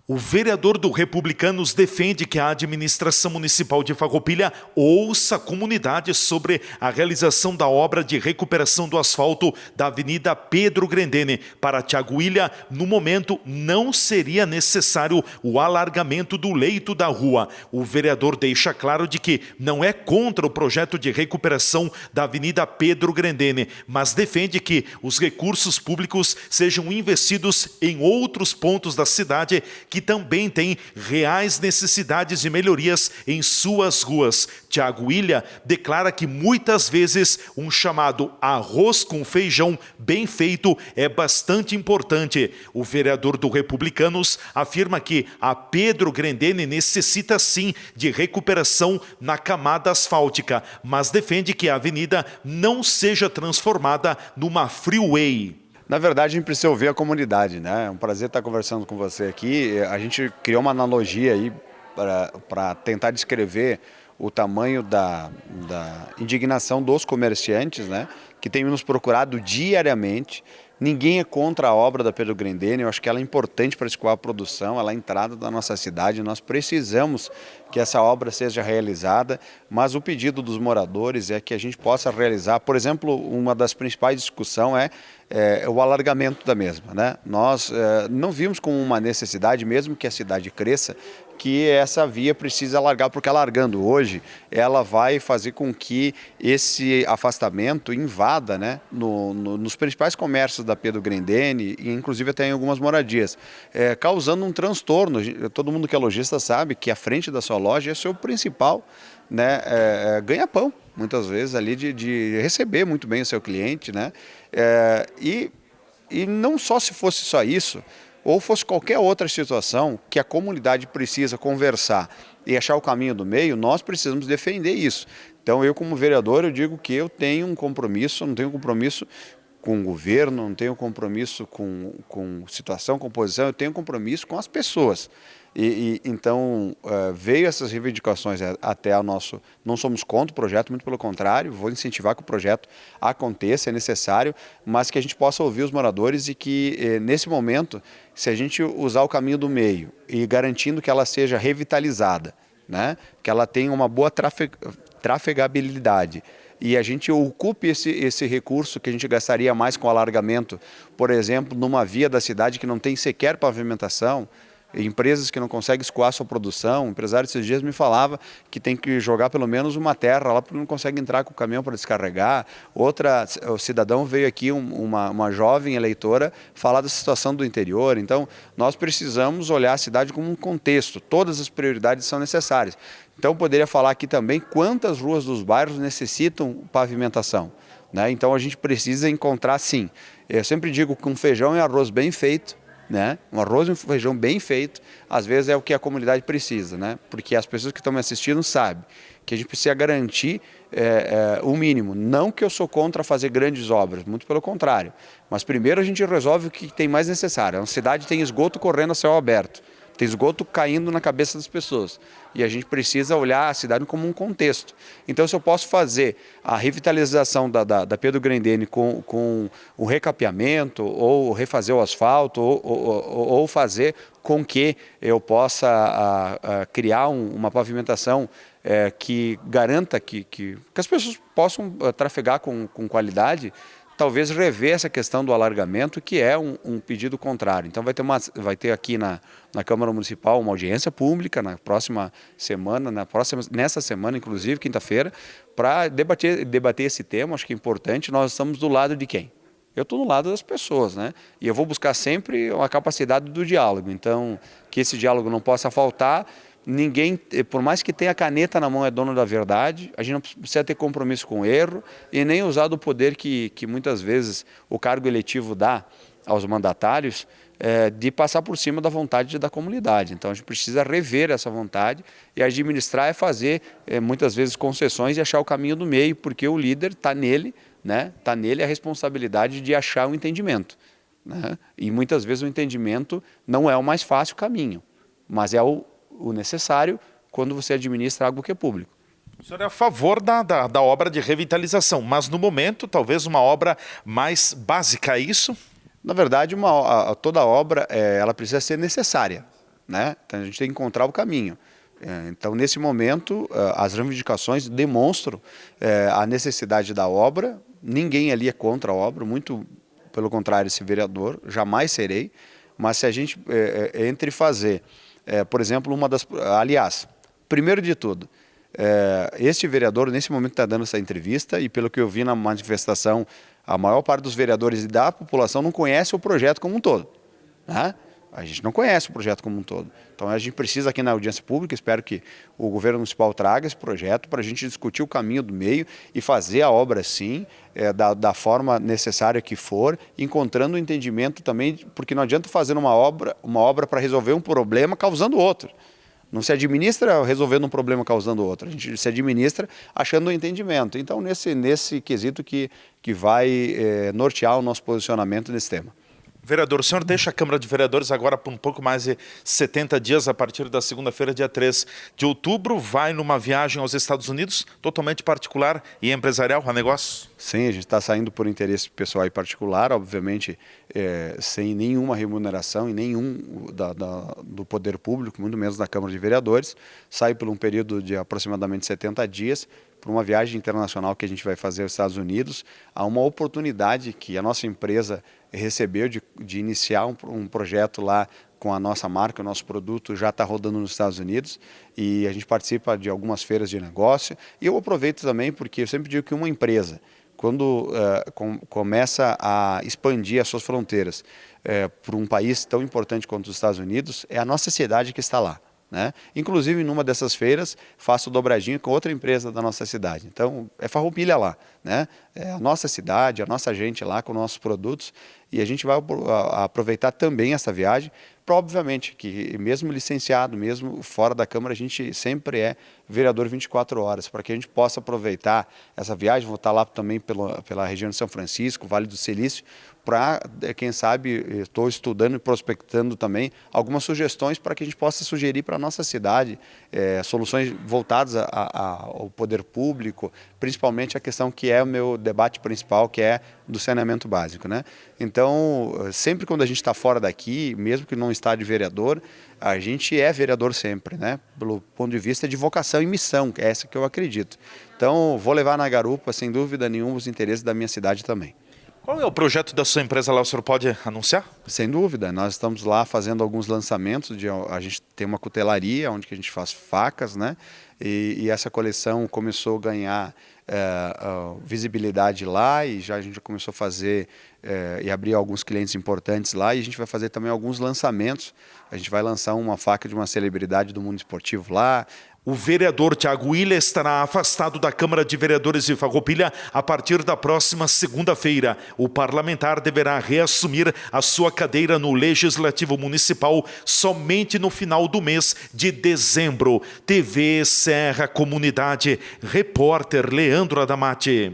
O vereador do Republicanos defende que a administração municipal de Farroupilha ouça a comunidade sobre a realização da obra de recuperação do asfalto da Avenida Pedro Grendene. Para Thiago Ilha, no momento não seria necessário o alargamento do leito da rua. O vereador deixa claro de que não é contra o projeto de recuperação da Avenida Pedro Grendene, mas defende que os recursos públicos sejam investidos em outros pontos da cidade que também têm reais necessidades de melhorias em suas ruas. Thiago Ilha declara que muitas vezes um chamado arroz com feijão bem feito é bastante importante. O vereador do Republicanos afirma que a Pedro Grendene necessita sim de recuperação na camada asfáltica, mas defende que a avenida não seja transformada numa freeway. Na verdade, a gente precisa ouvir a comunidade, né? É um prazer estar conversando com você aqui. A gente criou uma analogia aí para tentar descrever o tamanho da indignação dos comerciantes, né? Que têm nos procurado diariamente. Ninguém é contra a obra da Pedro Grendene, eu acho que ela é importante para escoar a produção, ela é a entrada da nossa cidade, nós precisamos que essa obra seja realizada, mas o pedido dos moradores é que a gente possa realizar, por exemplo, uma das principais discussões é o alargamento da mesma, né? Nós não vimos como uma necessidade, mesmo que a cidade cresça, que essa via precisa alargar, porque alargando hoje, ela vai fazer com que esse afastamento invada, né, nos principais comércios da Pedro Grendene, e inclusive até em algumas moradias, causando um transtorno. Todo mundo que é lojista sabe que a frente da sua loja é o seu principal, né, ganha-pão, muitas vezes, ali de receber muito bem o seu cliente, né, e não só se fosse só isso, ou fosse qualquer outra situação que a comunidade precisa conversar e achar o caminho do meio, nós precisamos defender isso. Então eu, como vereador, eu digo que eu tenho um compromisso, não tenho compromisso com o governo, não tenho compromisso com situação, com posição, eu tenho compromisso com as pessoas. Então, veio essas reivindicações até a nosso... Não somos contra o projeto, muito pelo contrário, vou incentivar que o projeto aconteça, é necessário, mas que a gente possa ouvir os moradores e que, nesse momento, se a gente usar o caminho do meio e garantindo que ela seja revitalizada, né, que ela tenha uma boa trafegabilidade, e a gente ocupe esse recurso que a gente gastaria mais com alargamento, por exemplo, numa via da cidade que não tem sequer pavimentação, empresas que não conseguem escoar sua produção, empresário esses dias me falava que tem que jogar pelo menos uma terra lá porque não consegue entrar com o caminhão para descarregar. O cidadão veio aqui, uma jovem eleitora, falar da situação do interior. Então, nós precisamos olhar a cidade como um contexto, todas as prioridades são necessárias. Então, eu poderia falar aqui também quantas ruas dos bairros necessitam pavimentação, né? Então, a gente precisa encontrar, sim. Eu sempre digo que um feijão e arroz bem feito, né? Um arroz e um feijão bem feito, às vezes é o que a comunidade precisa, né? Porque as pessoas que estão me assistindo sabem que a gente precisa garantir o mínimo. Não que eu sou contra fazer grandes obras, muito pelo contrário. Mas primeiro a gente resolve o que tem mais necessário. A cidade tem esgoto correndo a céu aberto, tem esgoto caindo na cabeça das pessoas. E a gente precisa olhar a cidade como um contexto. Então, se eu posso fazer a revitalização da Pedro Grendene com o recapeamento, ou refazer o asfalto, ou fazer com que eu possa criar uma pavimentação que garanta que as pessoas possam trafegar com qualidade, talvez rever essa questão do alargamento, que é um pedido contrário. Então vai ter aqui na Câmara Municipal uma audiência pública na próxima semana, nessa semana, inclusive, quinta-feira, para debater esse tema. Acho que é importante. Nós estamos do lado de quem? Eu estou do lado das pessoas, né? E eu vou buscar sempre a capacidade do diálogo. Então, que esse diálogo não possa faltar. Ninguém, por mais que tenha a caneta na mão, é dono da verdade. A gente não precisa ter compromisso com o erro e nem usar do poder que muitas vezes o cargo eletivo dá aos mandatários, de passar por cima da vontade da comunidade. Então a gente precisa rever essa vontade, e administrar é fazer muitas vezes concessões e achar o caminho do meio, porque o líder está nele, né? Está nele a responsabilidade de achar o entendimento, né? E muitas vezes o entendimento não é o mais fácil caminho, mas é o necessário quando você administra algo que é público. O senhor é a favor da obra de revitalização, mas no momento talvez uma obra mais básica, é isso? Na verdade, toda obra ela precisa ser necessária, né? Então a gente tem que encontrar o caminho. Então, nesse momento, as reivindicações demonstram a necessidade da obra. Ninguém ali é contra a obra, muito pelo contrário, esse vereador, jamais serei. Mas se a gente, entre fazer, por exemplo, aliás, primeiro de tudo, este vereador, nesse momento, está dando essa entrevista e, pelo que eu vi na manifestação, a maior parte dos vereadores e da população não conhece o projeto como um todo, né? A gente não conhece o projeto como um todo. Então a gente precisa aqui na audiência pública, espero que o governo municipal traga esse projeto para a gente discutir o caminho do meio e fazer a obra sim, da forma necessária que for, encontrando um entendimento também, porque não adianta fazer uma obra para resolver um problema causando outro. Não se administra resolvendo um problema causando outro, a gente se administra achando um entendimento. Então nesse quesito que vai nortear o nosso posicionamento nesse tema. Vereador, o senhor deixa a Câmara de Vereadores agora por um pouco mais de 70 dias, a partir da segunda-feira, dia 3 de outubro, vai numa viagem aos Estados Unidos, totalmente particular e empresarial, a negócio? Sim, a gente está saindo por interesse pessoal e particular, obviamente sem nenhuma remuneração e nenhum do poder público, muito menos da Câmara de Vereadores. Sai por um período de aproximadamente 70 dias, para uma viagem internacional que a gente vai fazer aos Estados Unidos. Há uma oportunidade que a nossa empresa recebeu de iniciar um projeto lá com a nossa marca, o nosso produto já está rodando nos Estados Unidos e a gente participa de algumas feiras de negócio. E eu aproveito também porque eu sempre digo que uma empresa, quando começa a expandir as suas fronteiras para um país tão importante quanto os Estados Unidos, é a nossa cidade que está lá, né? Inclusive, numa dessas feiras, faço dobradinho com outra empresa da nossa cidade. Então, é Farroupilha lá, né? É a nossa cidade, a nossa gente lá com nossos produtos. E a gente vai aproveitar também essa viagem para, obviamente, que mesmo licenciado, mesmo fora da Câmara, a gente sempre é vereador 24 horas, para que a gente possa aproveitar essa viagem. Vou estar lá também pela região de São Francisco, Vale do Silício, para, quem sabe, estou estudando e prospectando também algumas sugestões para que a gente possa sugerir para a nossa cidade soluções voltadas ao poder público, principalmente a questão que é o meu debate principal, que é do saneamento básico, né? Então, sempre quando a gente está fora daqui, mesmo que não está de vereador, a gente é vereador sempre, né? Pelo ponto de vista de vocação e missão, que é essa que eu acredito. Então, vou levar na garupa, sem dúvida nenhuma, os interesses da minha cidade também. Qual é o projeto da sua empresa lá, o senhor pode anunciar? Sem dúvida, nós estamos lá fazendo alguns lançamentos, a gente tem uma cutelaria onde que a gente faz facas, né? E essa coleção começou a ganhar visibilidade lá e já a gente começou a fazer e abrir alguns clientes importantes lá, e a gente vai fazer também alguns lançamentos. A gente vai lançar uma faca de uma celebridade do mundo esportivo lá. O vereador Thiago Wille estará afastado da Câmara de Vereadores de Farroupilha a partir da próxima segunda-feira. O parlamentar deverá reassumir a sua cadeira no Legislativo Municipal somente no final do mês de dezembro. TV Serra Comunidade, repórter Leandro Adamati.